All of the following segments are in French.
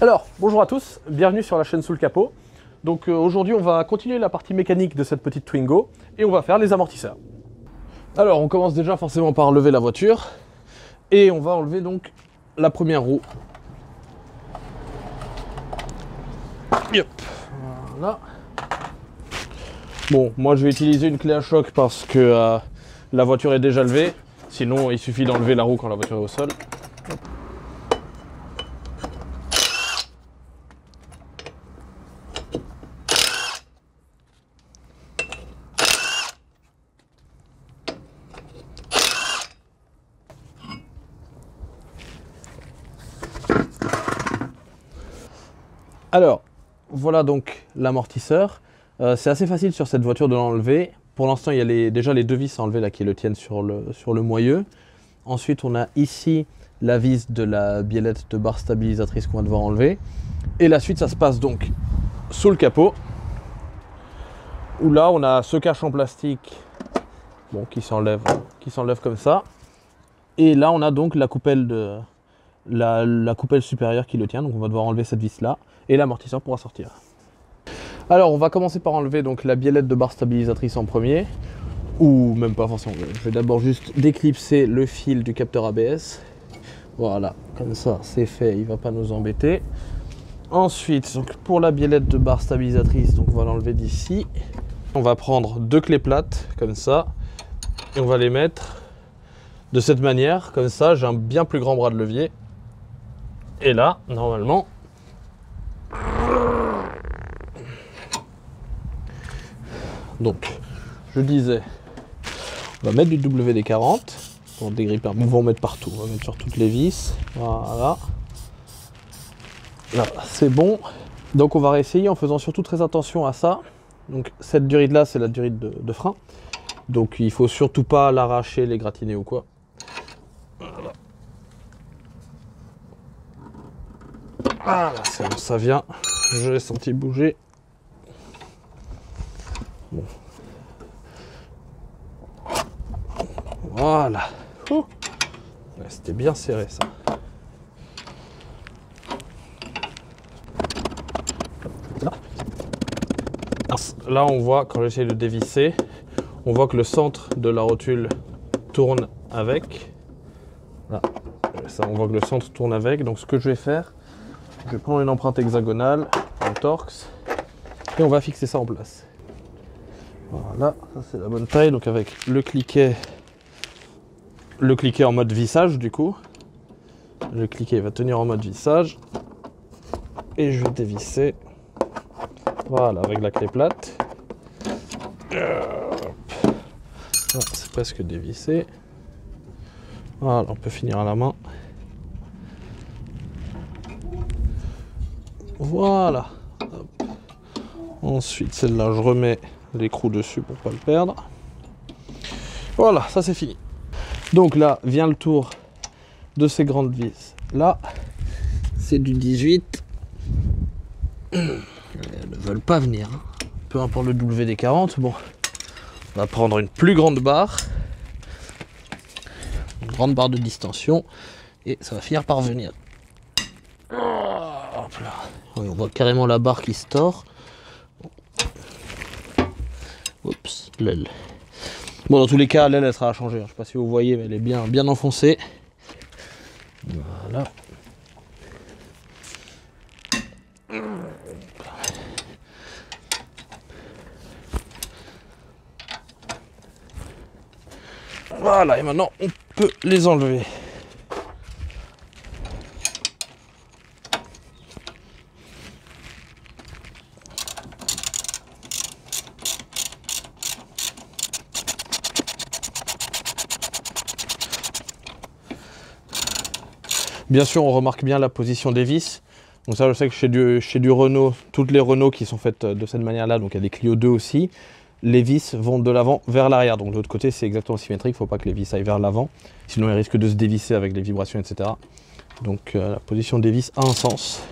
Alors, bonjour à tous, bienvenue sur la chaîne Sous le Capot. Donc aujourd'hui on va continuer la partie mécanique de cette petite Twingo et on va faire les amortisseurs. Alors on commence déjà forcément par lever la voiture et on va enlever donc la première roue. Yep. Voilà. Bon, moi je vais utiliser une clé à choc parce que la voiture est déjà levée. Sinon il suffit d'enlever la roue quand la voiture est au sol. Alors, voilà donc l'amortisseur. C'est assez facile sur cette voiture de l'enlever. Pour l'instant, il y a déjà les deux vis à enlever là, qui le tiennent sur le moyeu. Ensuite, on a ici la vis de la biellette de barre stabilisatrice qu'on va devoir enlever. Et la suite, ça se passe donc sous le capot, où là, on a ce cache en plastique bon, qui s'enlève comme ça. Et là, on a donc la coupelle la coupelle supérieure qui le tient, donc on va devoir enlever cette vis là et l'amortisseur pourra sortir. Alors on va commencer par enlever donc la biellette de barre stabilisatrice en premier, ou même pas forcément. Je vais d'abord juste déclipser le fil du capteur ABS. Voilà, comme ça c'est fait, il va pas nous embêter. Ensuite, donc pour la biellette de barre stabilisatrice, donc on va l'enlever d'ici. On va prendre deux clés plates comme ça et on va les mettre de cette manière, comme ça j'ai un bien plus grand bras de levier. Et là, normalement, donc, je disais, on va mettre du WD-40 pour dégripper. On va en mettre partout, on va mettre sur toutes les vis. Voilà. Là, c'est bon. Donc, on va réessayer en faisant surtout très attention à ça. Donc, cette durite là, c'est la durite de frein. Donc, il faut surtout pas l'arracher, l'égratigner ou quoi. Voilà. Ah là, c'est bon, ça vient. Je l'ai senti bouger. Bon. Voilà. Ouais, c'était bien serré ça. Là, on voit, quand j'essaie de dévisser, on voit que le centre de la rotule tourne avec. Là, ça, on voit que le centre tourne avec. Donc, ce que je vais faire, je vais prendre une empreinte hexagonale, un Torx, et on va fixer ça en place. Voilà, ça c'est la bonne taille. Donc avec le cliquet en mode vissage du coup. Le cliquet va tenir en mode vissage. Et je vais dévisser. Voilà, avec la clé plate. C'est presque dévissé. Voilà, on peut finir à la main. Voilà. Hop. Ensuite, celle-là, je remets l'écrou dessus pour pas le perdre. Voilà, ça c'est fini. Donc là, vient le tour de ces grandes vis. Là, c'est du 18. Elles ne veulent pas venir. Hein. Peu importe le WD-40. Bon, on va prendre une plus grande barre. Une grande barre de distension. Et ça va finir par venir. Hop là. Oui, on voit carrément la barre qui se tord. Oups, l'aile. Bon, dans tous les cas, l'aile elle sera à changer. Je ne sais pas si vous voyez, mais elle est bien enfoncée. Voilà. Voilà, et maintenant on peut les enlever. Bien sûr, on remarque bien la position des vis. Donc ça, je sais que chez du Renault, toutes les Renault qui sont faites de cette manière-là, donc il y a des Clio 2 aussi, les vis vont de l'avant vers l'arrière. Donc de l'autre côté, c'est exactement symétrique. Il ne faut pas que les vis aillent vers l'avant. Sinon, ils risquent de se dévisser avec les vibrations, etc. Donc la position des vis a un sens.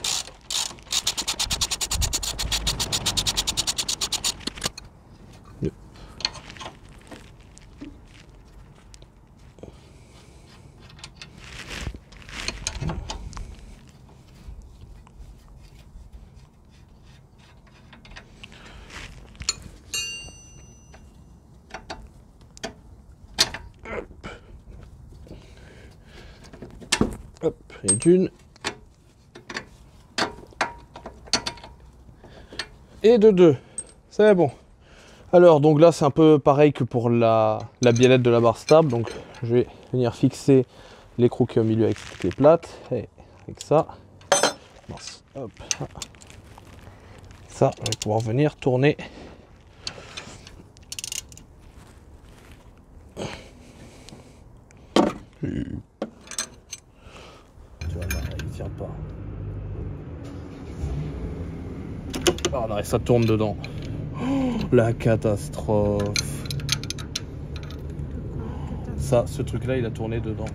Et d'une. Et de deux. C'est bon. Alors, donc là, c'est un peu pareil que pour la biellette de la barre stable. Donc, je vais venir fixer l'écrou qui est au milieu avec cette clé plate. Et avec ça. Hop. Ça, on va pouvoir venir tourner. Tu vois, là, il tient pas. Ah là, et ça tourne dedans. Oh, la catastrophe. Ça, ce truc-là, il a tourné dedans.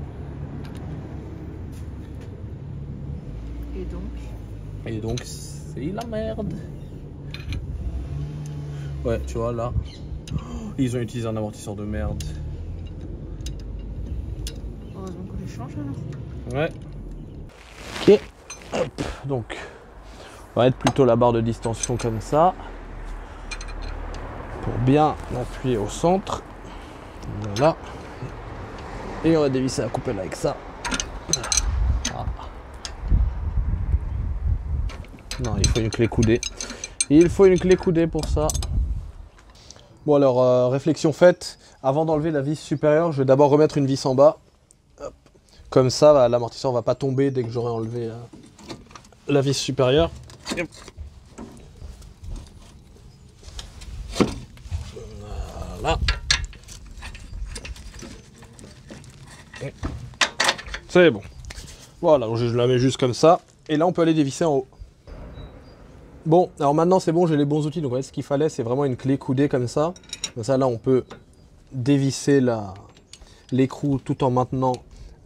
Et donc, c'est la merde. Ouais, tu vois, là, ils ont utilisé un amortisseur de merde. Heureusement qu'on les change alors. Ouais. Ok. Hop. Donc, on va mettre plutôt la barre de distension comme ça. Pour bien appuyer au centre. Voilà. Et on va dévisser la coupelle avec ça. Ah. Non, il faut une clé coudée. Il faut une clé coudée pour ça. Bon alors, réflexion faite. Avant d'enlever la vis supérieure, je vais d'abord remettre une vis en bas. Hop. Comme ça, bah, l'amortisseur ne va pas tomber dès que j'aurai enlevé la vis supérieure. Hop. Voilà. C'est bon. Voilà, donc je la mets juste comme ça. Et là, on peut aller dévisser en haut. Bon, alors maintenant, c'est bon, j'ai les bons outils. Donc, ce qu'il fallait, c'est vraiment une clé coudée comme ça. Comme ça, là, on peut dévisser l'écrou tout en maintenant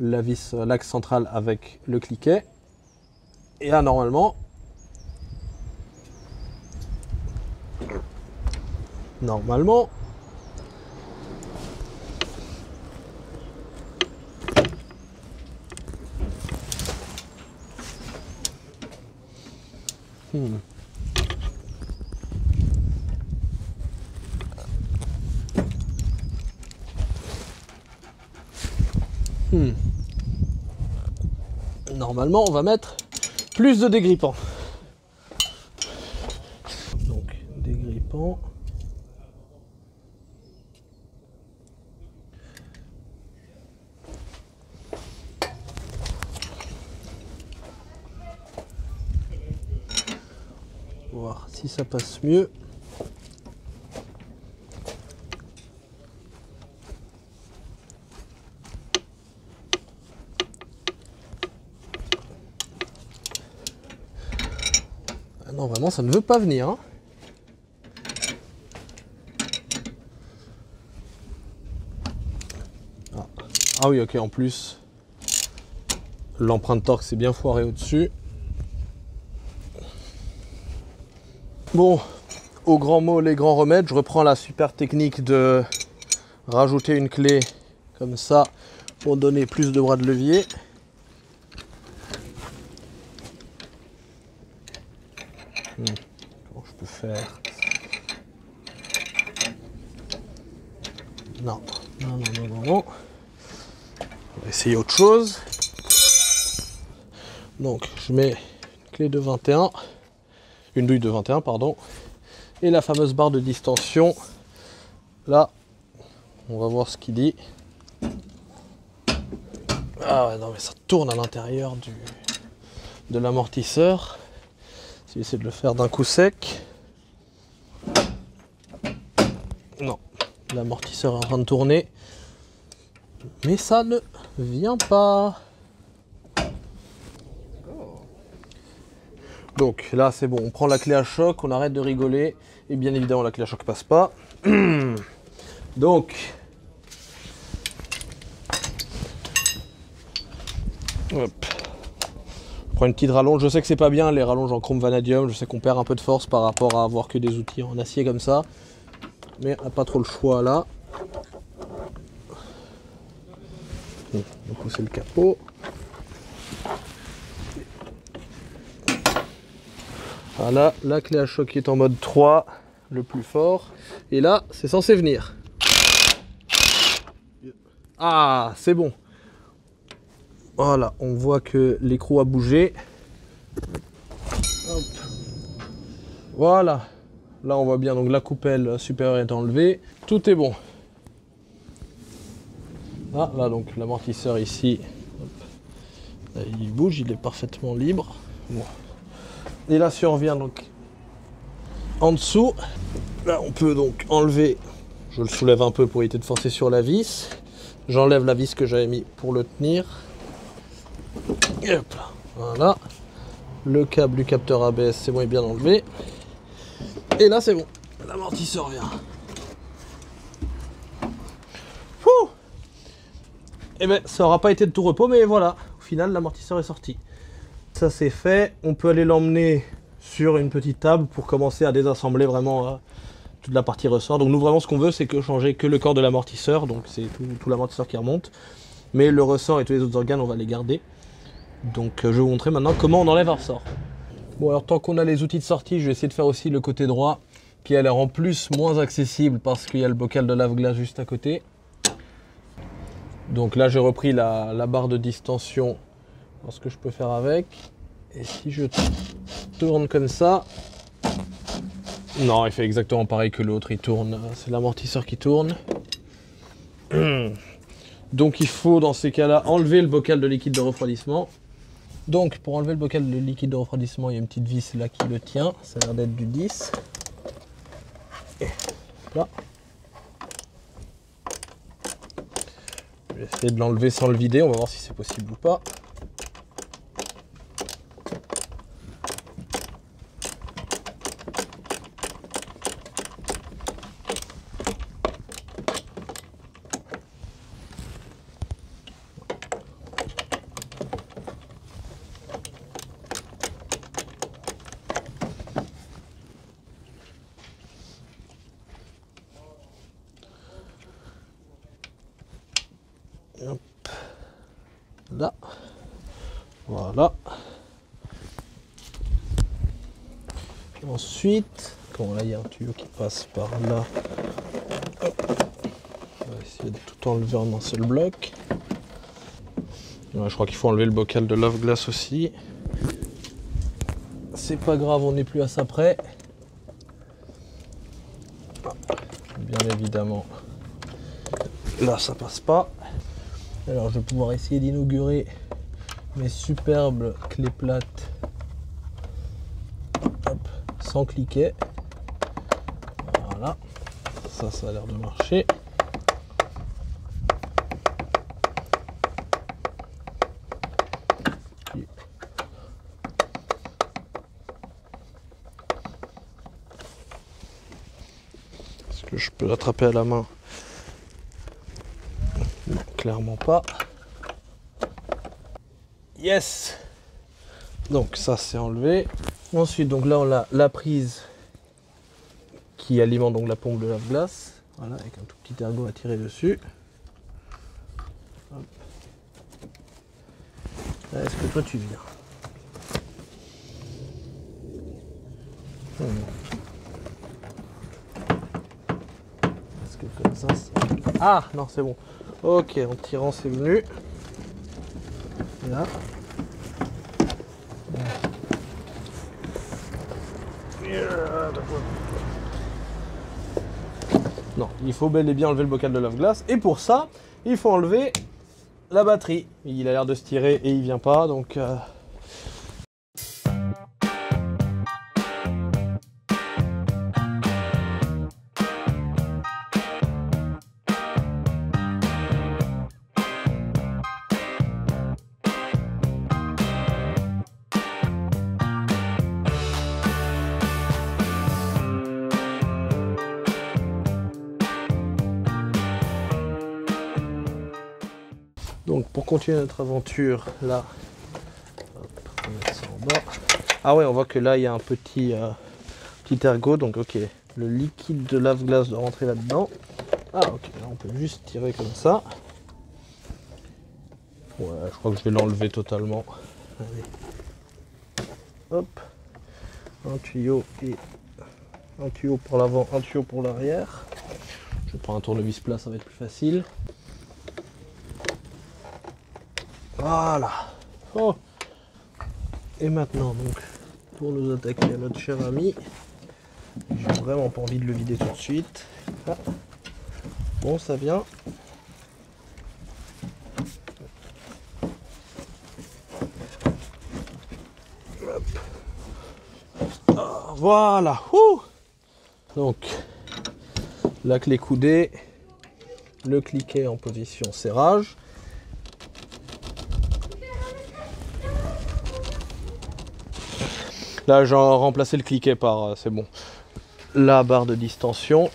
la vis, l'axe central avec le cliquet. Et là, normalement, normalement, on va mettre plus de dégrippant. Donc, dégrippant. Voir si ça passe mieux. Ah non, vraiment, ça ne veut pas venir. Hein. Ah oui, ok, en plus, l'empreinte torque s'est bien foirée au-dessus. Bon, au grand mot, les grands remèdes, je reprends la super technique de rajouter une clé comme ça pour donner plus de bras de levier. Comment je peux faire? Non, non, non, non, non, non. On va essayer autre chose. Donc, je mets une clé de 21, une douille de 21, pardon, et la fameuse barre de distension. Là, on va voir ce qu'il dit. Ah ouais, non, mais ça tourne à l'intérieur de l'amortisseur. Si j'essaie de le faire d'un coup sec. Non, l'amortisseur est en train de tourner. Mais ça ne vient pas. Donc là c'est bon, on prend la clé à choc, on arrête de rigoler. Et bien évidemment la clé à choc passe pas. Donc hop. Je prends une petite rallonge. Je sais que c'est pas bien les rallonges en chrome vanadium. Je sais qu'on perd un peu de force par rapport à avoir que des outils en acier comme ça. Mais on n'a pas trop le choix là. On va pousser le capot. Voilà, la clé à choc qui est en mode 3, le plus fort. Et là, c'est censé venir. Ah, c'est bon. Voilà, on voit que l'écrou a bougé. Hop. Voilà, là on voit bien, donc la coupelle supérieure est enlevée. Tout est bon. Ah, là donc l'amortisseur ici, hop. Là, il bouge, il est parfaitement libre. Bon. Et là survient donc en dessous. Là on peut donc enlever, je le soulève un peu pour éviter de forcer sur la vis. J'enlève la vis que j'avais mis pour le tenir. Et hop là, voilà. Le câble du capteur ABS, c'est bon, il est bien enlevé. Et là c'est bon, l'amortisseur vient. Fouh. Et ben ça n'aura pas été de tout repos, mais voilà, au final l'amortisseur est sorti. Ça c'est fait, on peut aller l'emmener sur une petite table pour commencer à désassembler vraiment toute la partie ressort. Donc nous vraiment ce qu'on veut c'est que changer que le corps de l'amortisseur, donc c'est tout l'amortisseur qui remonte. Mais le ressort et tous les autres organes on va les garder. Donc je vais vous montrer maintenant comment on enlève un ressort. Bon alors tant qu'on a les outils de sortie, je vais essayer de faire aussi le côté droit qui a l'air en plus moins accessible parce qu'il y a le bocal de lave-glace juste à côté. Donc là j'ai repris la barre de distension, voir ce que je peux faire avec. Et si je tourne comme ça, non il fait exactement pareil que l'autre, il tourne, c'est l'amortisseur qui tourne. Donc il faut dans ces cas-là enlever le bocal de liquide de refroidissement. Donc pour enlever le bocal de liquide de refroidissement, il y a une petite vis là qui le tient, ça a l'air d'être du 10. Et là. Je vais essayer de l'enlever sans le vider, on va voir si c'est possible ou pas. Hop. Là, voilà. Ensuite, bon là il y a un tuyau qui passe par là. Hop. On va essayer de tout enlever en un seul bloc. Ouais, je crois qu'il faut enlever le bocal de lave-glace aussi. C'est pas grave, on n'est plus à ça près. Bien évidemment, là ça passe pas. Alors je vais pouvoir essayer d'inaugurer mes superbes clés plates. Hop, sans cliquer. Voilà, ça a l'air de marcher. Est-ce que je peux l'attraper à la main? Non, clairement pas. Yes! Donc ça c'est enlevé. Ensuite donc là on a la prise qui alimente donc la pompe de lave-glace. Voilà, avec un tout petit ergot à tirer dessus. Hop. Est-ce que toi tu viens? Est-ce que comme ça c'est... Ah non c'est bon. Ok, en tirant c'est venu. Là. Non, il faut bel et bien enlever le bocal de lave-glace. Et pour ça, il faut enlever la batterie. Il a l'air de se tirer et il vient pas, donc... Donc pour continuer notre aventure, là, hop, on va mettre ça en bas. Ah ouais, on voit que là il y a un petit ergot, donc ok, le liquide de lave-glace doit rentrer là-dedans. Ah ok, là on peut juste tirer comme ça. Ouais, je crois que je vais l'enlever totalement. Allez. Hop, un tuyau et un tuyau pour l'avant, un tuyau pour l'arrière. Je prends un tournevis plat, ça va être plus facile. Voilà. Oh. Et maintenant, donc, pour nous attaquer à notre cher ami, j'ai vraiment pas envie de le vider tout de suite. Ah. Bon, ça vient. Hop. Ah, voilà. Ouh. Donc, la clé coudée, le cliquet en position serrage. Là, j'ai remplacé le cliquet par, c'est bon, la barre de distension.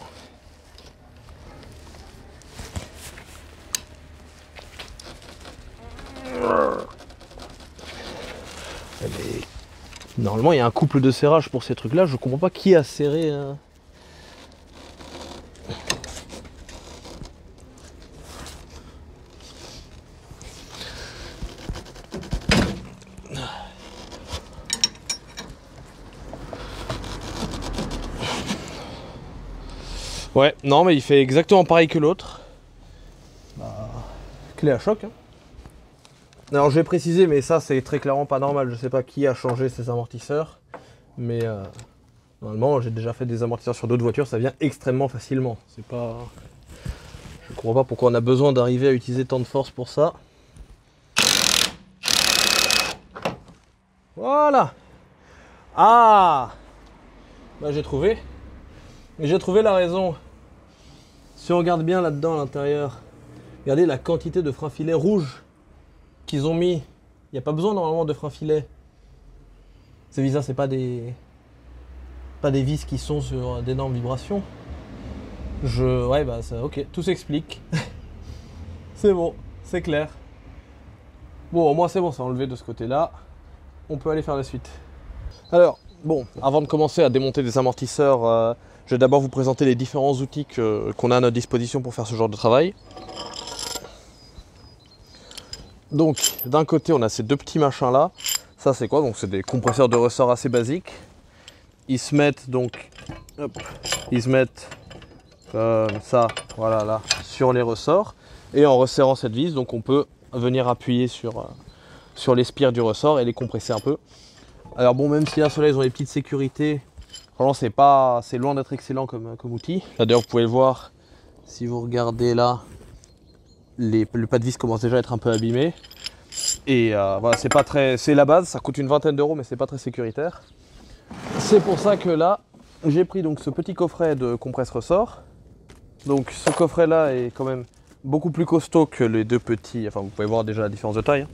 Normalement, il y a un couple de serrage pour ces trucs-là. Je comprends pas qui a serré. Ouais, non, mais il fait exactement pareil que l'autre. Clé à choc. Hein. Alors, je vais préciser, mais ça, c'est très clairement pas normal. Je sais pas qui a changé ces amortisseurs. Mais normalement, j'ai déjà fait des amortisseurs sur d'autres voitures. Ça vient extrêmement facilement. C'est pas... Je comprends pas pourquoi on a besoin d'arriver à utiliser tant de force pour ça. Voilà. Ah, bah, j'ai trouvé. J'ai trouvé la raison. Si on regarde bien là-dedans à l'intérieur, regardez la quantité de freins filets rouges qu'ils ont mis. Il n'y a pas besoin normalement de freins filets. Ces vis-là, c'est pas des vis qui sont sur d'énormes vibrations. Ouais, bah ça, ok, tout s'explique. C'est bon, c'est clair. Bon, au moins c'est bon, c'est enlevé de ce côté-là. On peut aller faire la suite. Alors, bon, avant de commencer à démonter des amortisseurs, je vais d'abord vous présenter les différents outils qu'on a à notre disposition pour faire ce genre de travail. Donc, d'un côté, on a ces deux petits machins-là. Ça, c'est quoi? Donc, c'est des compresseurs de ressort assez basiques. Ils se mettent donc, hop, ils se mettent comme ça, voilà, là, sur les ressorts. Et en resserrant cette vis, donc on peut venir appuyer sur les spires du ressort et les compresser un peu. Alors bon, même si là, ceux-là, ils ont des petites sécurités, franchement, c'est loin d'être excellent comme outil. D'ailleurs, vous pouvez le voir, si vous regardez là, le pas de vis commence déjà à être un peu abîmé. Et voilà, c'est pas très, c'est la base, ça coûte une vingtaine d'euros, mais c'est pas très sécuritaire. C'est pour ça que là, j'ai pris donc ce petit coffret de compresse-ressort. Donc ce coffret-là est quand même beaucoup plus costaud que les deux petits, enfin vous pouvez voir déjà la différence de taille. Hein.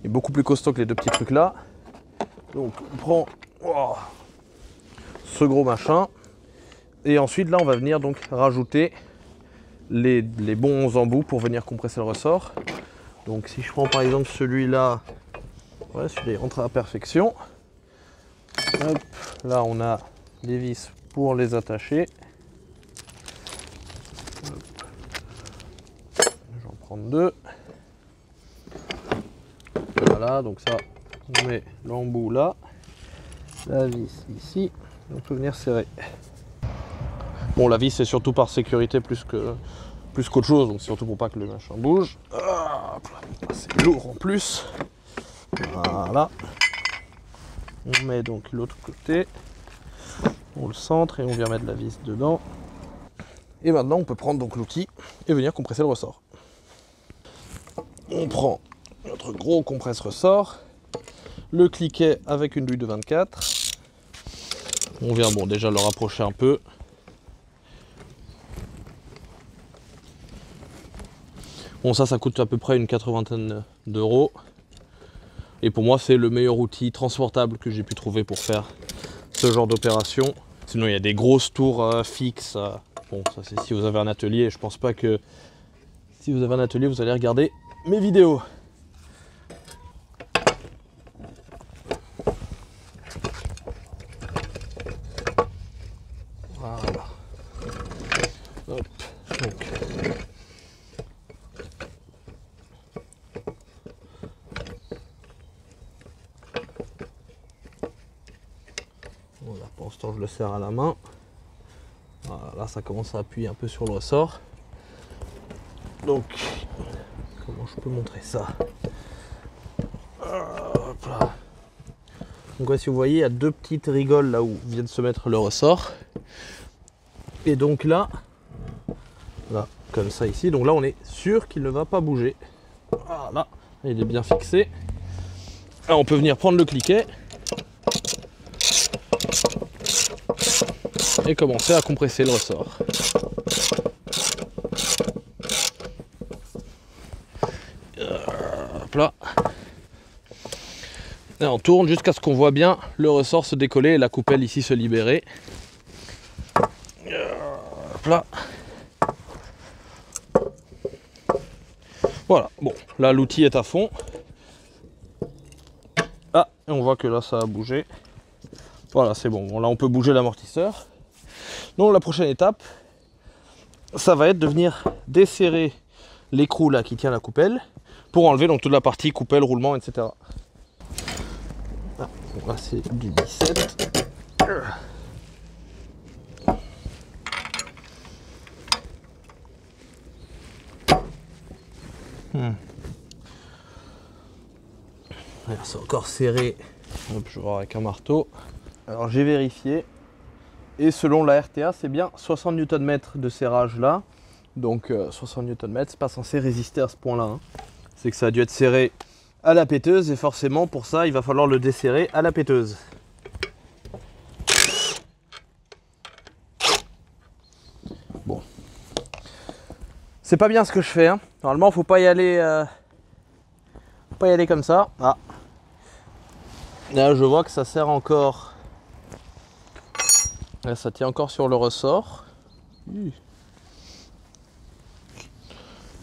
Il est beaucoup plus costaud que les deux petits trucs là. Donc on prend ce gros machin. Et ensuite là on va venir donc rajouter les bons embouts pour venir compresser le ressort. Donc si je prends par exemple celui-là, ouais, celui-là rentre à la perfection. Hop, là on a les vis pour les attacher. J'en prends deux. Voilà, donc ça, on met l'embout là, la vis ici, on peut venir serrer. Bon, la vis c'est surtout par sécurité plus qu'autre chose, donc surtout pour pas que le machin bouge. C'est lourd en plus. Voilà. On met donc l'autre côté, on le centre et on vient mettre la vis dedans. Et maintenant on peut prendre donc l'outil et venir compresser le ressort. On prend notre gros compresse-ressort, le cliquet avec une douille de 24. On vient bon déjà le rapprocher un peu. Bon ça coûte à peu près une 80aine d'euros. Et pour moi c'est le meilleur outil transportable que j'ai pu trouver pour faire ce genre d'opération. Sinon il y a des grosses tours fixes. Bon ça c'est si vous avez un atelier. Je pense pas que si vous avez un atelier vous allez regarder mes vidéos. Voilà. Hop. Donc. Voilà, pour l'instant je le serre à la main. Voilà, là ça commence à appuyer un peu sur le ressort. Donc, comment je peux montrer ça? Voilà. Donc ouais, si vous voyez, il y a deux petites rigoles là où vient de se mettre le ressort. Et donc là, comme ça ici, donc là on est sûr qu'il ne va pas bouger. Voilà, il est bien fixé. Alors on peut venir prendre le cliquet et commencer à compresser le ressort. Hop là. Et on tourne jusqu'à ce qu'on voit bien le ressort se décoller et la coupelle ici se libérer. Hop là. Voilà, bon, là l'outil est à fond. Ah, et on voit que là ça a bougé. Voilà, c'est bon. Bon, là on peut bouger l'amortisseur. Donc la prochaine étape, ça va être de venir desserrer l'écrou là qui tient la coupelle pour enlever donc toute la partie coupelle, roulement, etc. Ah, bon, là c'est du 17. C'est encore serré. Hop, je vais voir avec un marteau. Alors j'ai vérifié. Et selon la RTA, c'est bien 60 Nm de serrage là. Donc 60 Nm, c'est pas censé résister à ce point-là. Hein. C'est que ça a dû être serré à la péteuse et forcément pour ça, il va falloir le desserrer à la péteuse. Bon. C'est pas bien ce que je fais. Hein. Normalement, faut pas y aller comme ça. Ah. Là, je vois que ça sert encore. Là, ça tient encore sur le ressort.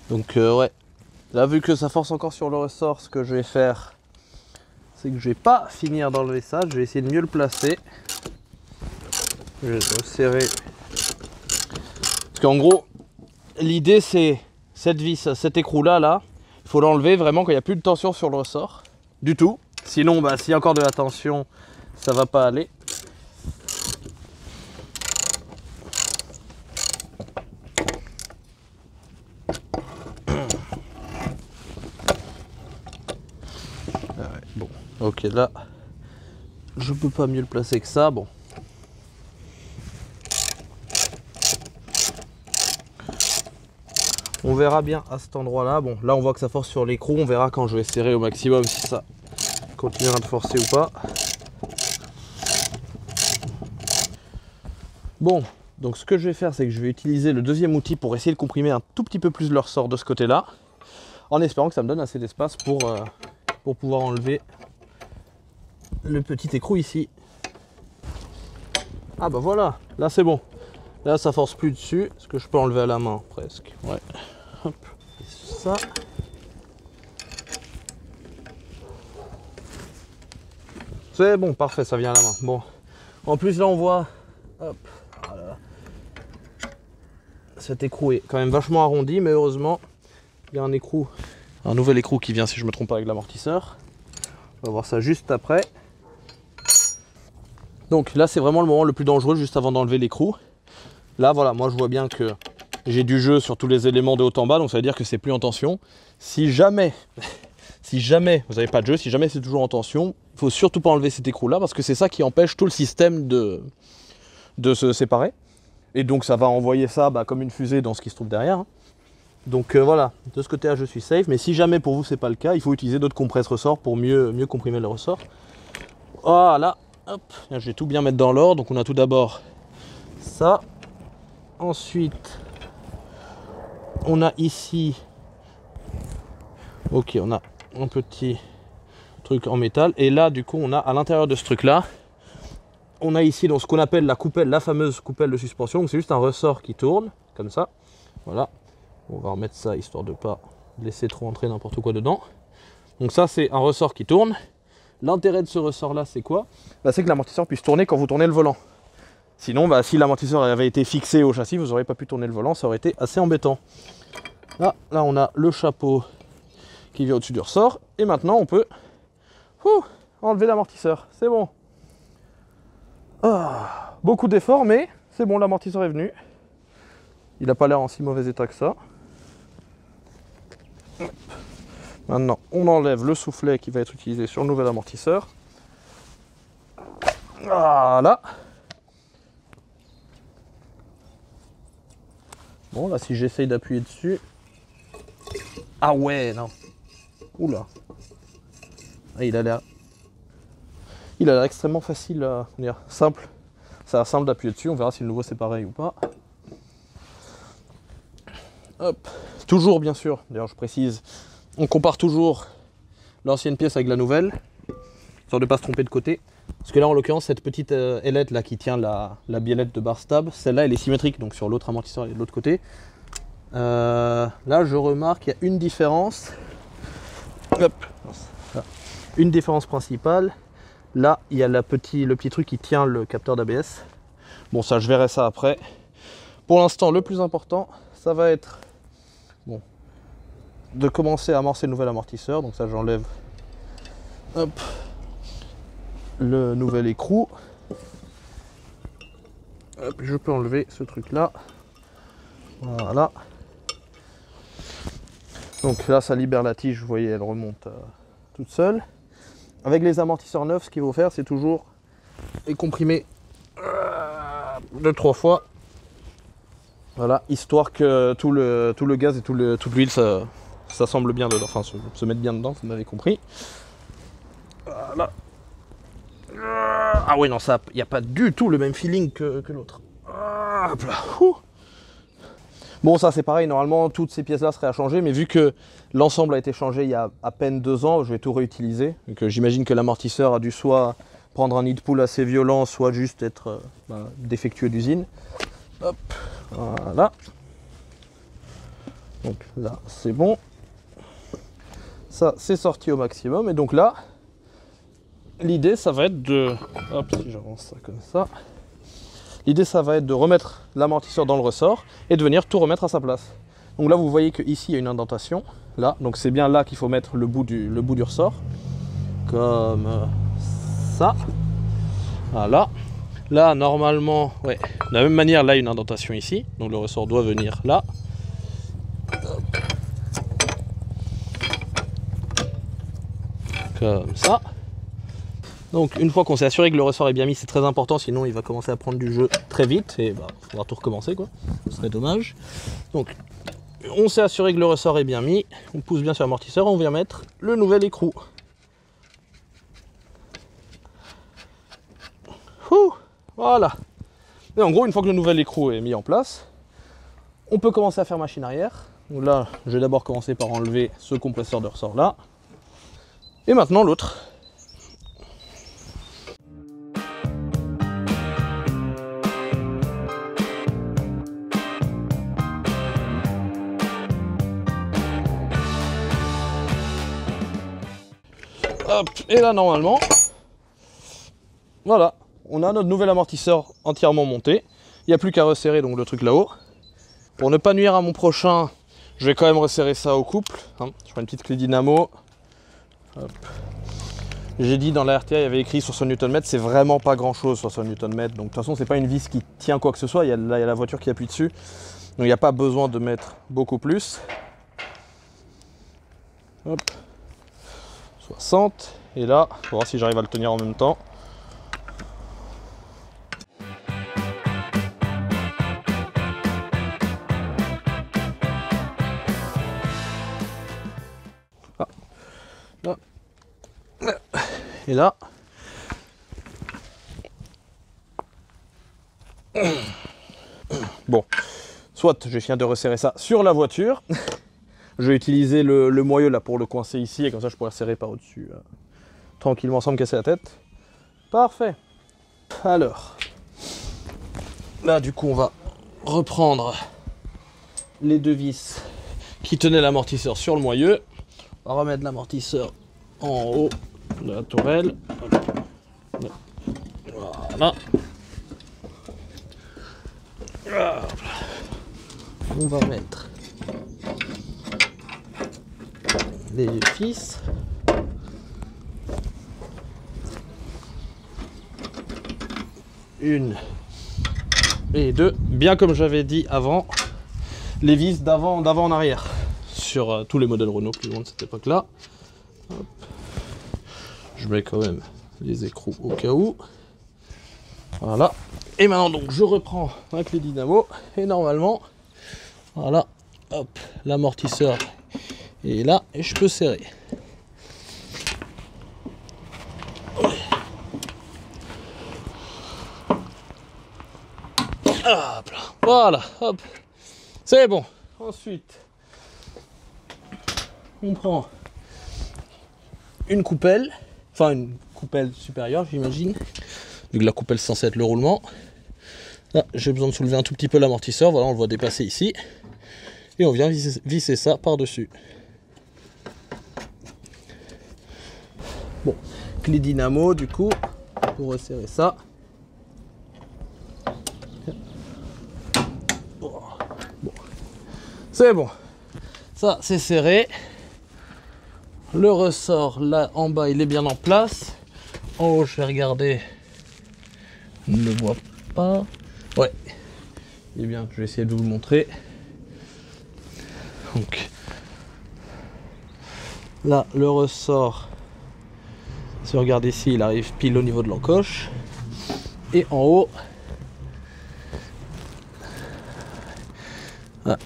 Donc ouais. Là, vu que ça force encore sur le ressort, ce que je vais faire, c'est que je vais pas finir d'enlever ça. Je vais essayer de mieux le placer. Je vais le serrer. Parce qu'en gros, l'idée c'est cette vis, cet écrou là, il faut l'enlever vraiment quand il n'y a plus de tension sur le ressort. Du tout. Sinon, bah, s'il y a encore de la tension, ça va pas aller. Ouais, bon, ok, là, je peux pas mieux le placer que ça. Bon. On verra bien à cet endroit-là. Bon, là, on voit que ça force sur l'écrou. On verra quand je vais serrer au maximum si ça continuera de forcer ou pas. Bon, donc ce que je vais faire, c'est que je vais utiliser le deuxième outil pour essayer de comprimer un tout petit peu plus le ressort de ce côté-là, en espérant que ça me donne assez d'espace pour pouvoir enlever le petit écrou ici. Ah bah voilà, là c'est bon. Là ça force plus dessus, ce que je peux enlever à la main presque. Ouais. Hop. Ça. C'est bon, parfait, ça vient à la main. Bon. En plus là on voit. Hop. Voilà. Cet écrou est quand même vachement arrondi, mais heureusement, il y a un nouvel écrou qui vient si je me trompe pas avec l'amortisseur. On va voir ça juste après. Donc là c'est vraiment le moment le plus dangereux juste avant d'enlever l'écrou. Là voilà, moi je vois bien que j'ai du jeu sur tous les éléments de haut en bas, donc ça veut dire que c'est plus en tension. Si jamais vous n'avez pas de jeu, si jamais c'est toujours en tension, il faut surtout pas enlever cet écrou là parce que c'est ça qui empêche tout le système de se séparer. Et donc ça va envoyer ça comme une fusée dans ce qui se trouve derrière. Hein. Donc voilà, de ce côté-là je suis safe, mais si jamais pour vous c'est pas le cas, il faut utiliser d'autres compresses ressorts pour mieux comprimer le ressort. Voilà, hop, je vais tout bien mettre dans l'ordre. Donc on a tout d'abord ça. Ensuite, on a ici, ok, on a un petit truc en métal. Et là, du coup, on a à l'intérieur de ce truc-là, on a ici donc ce qu'on appelle la coupelle, la fameuse coupelle de suspension. C'est juste un ressort qui tourne, comme ça. Voilà. On va remettre ça, histoire de ne pas laisser trop entrer n'importe quoi dedans. Donc ça, c'est un ressort qui tourne. L'intérêt de ce ressort-là, c'est quoi? C'est que l'amortisseur puisse tourner quand vous tournez le volant. Sinon, si l'amortisseur avait été fixé au châssis, vous n'aurez pas pu tourner le volant, ça aurait été assez embêtant. Là, on a le chapeau qui vient au-dessus du ressort. Et maintenant, on peut enlever l'amortisseur. C'est bon. Beaucoup d'efforts, mais c'est bon, l'amortisseur est venu. Il n'a pas l'air en si mauvais état que ça. Maintenant, on enlève le soufflet qui va être utilisé sur le nouvel amortisseur. Voilà. Bon, là, si j'essaye d'appuyer dessus... Ah ouais, non. Oula. Ah, il a l'air extrêmement facile à dire. Simple. Ça a l'air simple d'appuyer dessus. On verra si le nouveau c'est pareil ou pas. Hop. Toujours, bien sûr, d'ailleurs je précise, on compare toujours l'ancienne pièce avec la nouvelle, histoire de ne pas se tromper de côté. Parce que là, en l'occurrence, cette petite ailette là qui tient la biellette de bar stab, celle-là elle est symétrique, donc sur l'autre amortisseur elle est de l'autre côté. Là, je remarque qu'il y a une différence. Hop. Une différence principale. Là, il y a le petit truc qui tient le capteur d'ABS. Bon, ça, je verrai ça après. Pour l'instant, le plus important, ça va être de commencer à amorcer le nouvel amortisseur. Donc ça, j'enlève le nouvel écrou. Hop, je peux enlever ce truc là. Voilà. Donc là, ça libère la tige. Vous voyez, elle remonte toute seule. Avec les amortisseurs neufs, ce qu'il faut faire, c'est toujours les comprimer 2-3 fois. Voilà, histoire que tout le gaz et toute l'huile s'assemble bien dedans, enfin se mette bien dedans, vous m'avez compris. Voilà. Ah oui, non, il n'y a pas du tout le même feeling que l'autre. Hop là. Bon, ça c'est pareil, normalement toutes ces pièces-là seraient à changer, mais vu que l'ensemble a été changé il y a à peine 2 ans, je vais tout réutiliser. Donc j'imagine que l'amortisseur a dû soit prendre un nid de poule assez violent, soit juste être défectueux d'usine. Hop, voilà. Donc là, c'est bon. Ça, c'est sorti au maximum. Et donc là, l'idée, ça va être de... Hop, si j'avance ça comme ça. L'idée, ça va être de remettre l'amortisseur dans le ressort et de venir tout remettre à sa place. Donc là, vous voyez qu'ici, il y a une indentation. Là, donc c'est bien là qu'il faut mettre le bout du ressort. Comme ça. Voilà. Là, normalement, ouais, de la même manière, là, il y a une indentation ici. Donc le ressort doit venir là. Comme ça. Donc une fois qu'on s'est assuré que le ressort est bien mis, c'est très important, sinon il va commencer à prendre du jeu très vite et il faudra tout recommencer, quoi. Ce serait dommage. Donc on s'est assuré que le ressort est bien mis, on pousse bien sur l'amortisseur, on vient mettre le nouvel écrou. Voilà. Et en gros, une fois que le nouvel écrou est mis en place, on peut commencer à faire machine arrière. Donc là, je vais d'abord commencer par enlever ce compresseur de ressort là. Et maintenant l'autre. Hop, et là normalement, voilà, on a notre nouvel amortisseur entièrement monté. Il n'y a plus qu'à resserrer donc le truc là-haut. Pour ne pas nuire à mon prochain, je vais quand même resserrer ça au couple. Hein. Je prends une petite clé dynamo. J'ai dit dans la RTA, il y avait écrit 60 Nm, c'est vraiment pas grand chose 60 Nm. Donc de toute façon, c'est pas une vis qui tient quoi que ce soit. Là, il y a la voiture qui appuie dessus. Donc il n'y a pas besoin de mettre beaucoup plus. Hop. 60. Et là, on va voir si j'arrive à le tenir en même temps. Ah. Là. Et là. Bon, soit je viens de resserrer ça sur la voiture. Je vais utiliser le moyeu là pour le coincer ici et comme ça je pourrai serrer par au-dessus tranquillement sans me casser la tête. Parfait. Alors, là du coup on va reprendre les 2 vis qui tenaient l'amortisseur sur le moyeu. On va remettre l'amortisseur en haut de la tourelle. Voilà. On va mettre les vis. Une et deux. Bien comme j'avais dit avant, les vis d'avant en arrière. sur tous les modèles Renault plus loin de cette époque-là. Je mets quand même les écrous au cas où. Voilà. Et maintenant donc je reprends ma clé dynamo et normalement, voilà, hop, l'amortisseur est là et je peux serrer. Hop là. Voilà, hop, c'est bon. Ensuite, on prend une coupelle, enfin une coupelle supérieure j'imagine, vu que la coupelle c'est censé être le roulement. Là j'ai besoin de soulever un tout petit peu l'amortisseur, voilà on le voit dépasser ici. Et on vient visser ça par-dessus. Bon, clé dynamo du coup, pour resserrer ça. Bon, c'est bon, ça c'est serré. Le ressort là en bas il est bien en place. En haut je vais regarder. On ne le voit pas. Ouais. Il est bien, je vais essayer de vous le montrer. Donc là le ressort, si on regarde ici, il arrive pile au niveau de l'encoche. Et en haut, là,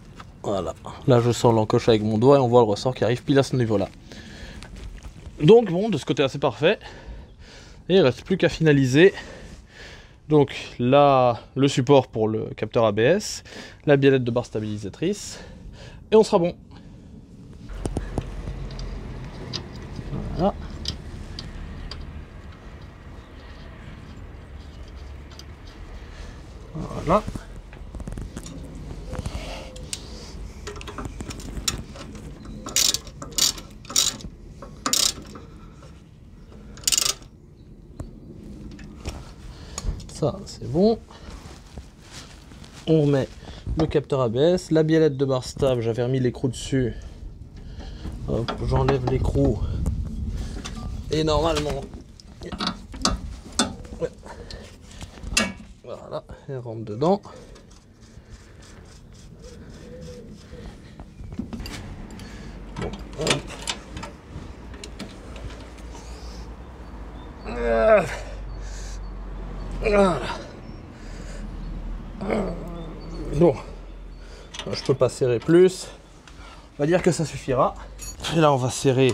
voilà. Là je sors l'encoche avec mon doigt et on voit le ressort qui arrive pile à ce niveau-là. Donc bon, de ce côté c'est parfait. Et il ne reste plus qu'à finaliser. Donc là, le support pour le capteur ABS, la biellette de barre stabilisatrice, et on sera bon. Voilà. Voilà. Ça, c'est bon. On remet le capteur ABS, la biellette de barre stable, j'avais remis l'écrou dessus. Hop, j'enlève l'écrou. Et normalement, ouais. Voilà, elle rentre dedans. Bon, hop. Voilà. Bon, je peux pas serrer plus. On va dire que ça suffira. Et là, on va serrer.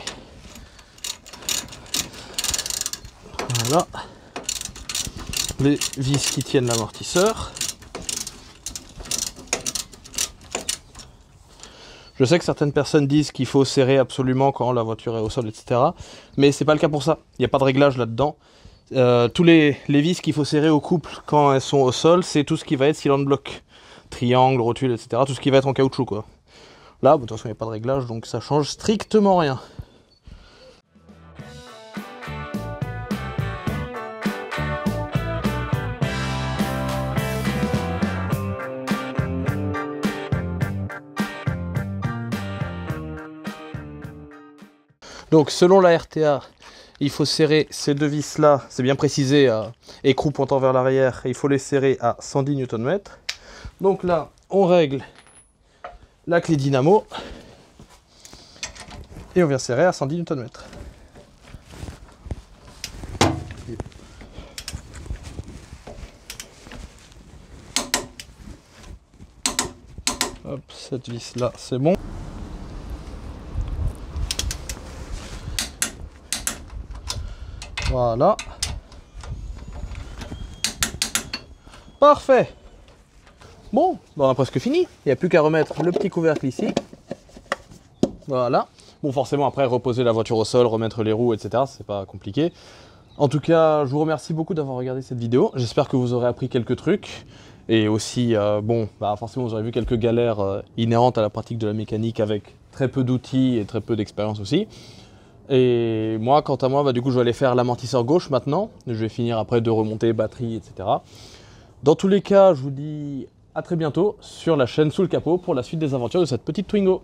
Voilà. Les vis qui tiennent l'amortisseur. Je sais que certaines personnes disent qu'il faut serrer absolument quand la voiture est au sol, etc. Mais c'est pas le cas pour ça. Il n'y a pas de réglage là-dedans. Tous les vis qu'il faut serrer au couple quand elles sont au sol, c'est tout ce qui va être cylinder block, triangle, rotule, etc. Tout ce qui va être en caoutchouc, quoi. Là, de toute façon, il n'y a pas de réglage, donc ça change strictement rien. Donc, selon la RTA, il faut serrer ces deux vis là, c'est bien précisé, écrou pointant vers l'arrière, il faut les serrer à 110 Nm. Donc là, on règle la clé dynamo et on vient serrer à 110 Nm. Hop, cette vis là, c'est bon. Voilà. Parfait. Bon, on a presque fini. Il n'y a plus qu'à remettre le petit couvercle ici. Voilà. Bon, forcément, après, reposer la voiture au sol, remettre les roues, etc. C'est pas compliqué. En tout cas, je vous remercie beaucoup d'avoir regardé cette vidéo. J'espère que vous aurez appris quelques trucs. Et aussi, forcément, vous aurez vu quelques galères inhérentes à la pratique de la mécanique avec très peu d'outils et très peu d'expérience aussi. Et moi, quant à moi, du coup, je vais aller faire l'amortisseur gauche maintenant. Je vais finir après de remonter batterie, etc. Dans tous les cas, je vous dis à très bientôt sur la chaîne Sous le Capot pour la suite des aventures de cette petite Twingo.